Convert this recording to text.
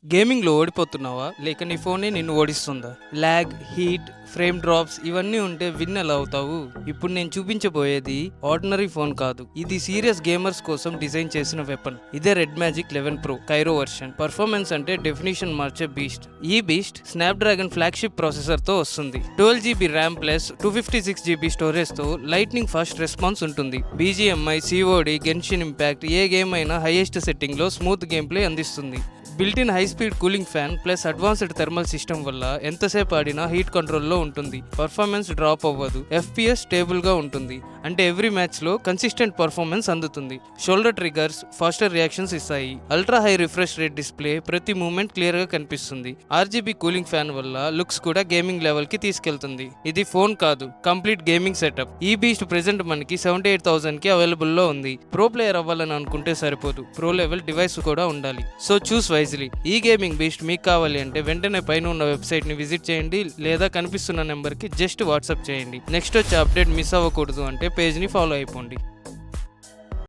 గేమింగ్లో ఓడిపోతున్నావా లేక నీ ఫోనే నిన్ను ఓడిస్తుందా? ల్యాగ్, హీట్, ఫ్రేమ్ డ్రాప్స్ ఇవన్నీ ఉంటే విన్ ఎలా అవుతావు? ఇప్పుడు నేను చూపించబోయేది ఆర్డినరీ ఫోన్ కాదు, ఇది సీరియస్ గేమర్స్ కోసం డిజైన్ చేసిన వెపన్. ఇదే red magic 11 Pro Cairo version. Performance అంటే డెఫినిషన్ మార్చే బీస్ట్. ఈ బీస్ట్ స్నాప్డ్రాగన్ ఫ్లాగ్షిప్ ప్రాసెసర్ తో వస్తుంది. 12 GB RAM plus 256 GB storage తో లైట్నింగ్ ఫాస్ట్ రెస్పాన్స్ ఉంటుంది. BGMI, COD, గెన్షిన్ ఇంపాక్ట్ ఏ గేమ్ అయినా హైయెస్ట్ సెట్టింగ్ లో స్మూత్ గేమ్ ప్లే అందిస్తుంది. Built in high speed cooling fan plus advanced thermal system వల్ల ఎంతసేపు ఆడినా హీట్ కంట్రోల్లో ఉంటుంది. పర్ఫార్మెన్స్ డ్రాప్ అవ్వదు. FPS స్టేబుల్ గా ఉంటుంది, అంటే ఎవ్రీ మ్యాచ్ లో కన్సిస్టెంట్ పర్ఫార్మెన్స్ అందుతుంది. షోల్డర్ ట్రిగర్స్ ఫాస్టర్ రియాక్షన్స్ ఇస్తాయి. Ultra high refresh rate display, ప్రతి మూమెంట్ క్లియర్ గా కనిపిస్తుంది. RGB కూలింగ్ ఫ్యాన్ వల్ల లుక్స్ కూడా గేమింగ్ లెవెల్ కి తీసుకెళ్తుంది. ఇది ఫోన్ కాదు, కంప్లీట్ గేమింగ్ సెటప్. ఈ బీస్ట్ ప్రెజెంట్ మనకి 78,000 కి అవైలబుల్ లో ఉంది. ప్రో ప్లేయర్ అవ్వాలని అనుకుంటే సరిపోదు, ప్రో లెవెల్ డివైస్ కూడా ఉండాలి. So choose wisely. ఈ గేమింగ్ బీస్ట్ మీకు కావాలి అంటే వెంటనే పైన ఉన్న వెబ్సైట్ ని విజిట్ చేయండి, లేదా కనిపిస్తున్న నెంబర్ కి జస్ట్ వాట్సాప్ చేయండి. నెక్స్ట్ వచ్చే అప్డేట్ మిస్ అవ్వకూడదు అంటే పేజ్ ని ఫాలో అయిపోండి.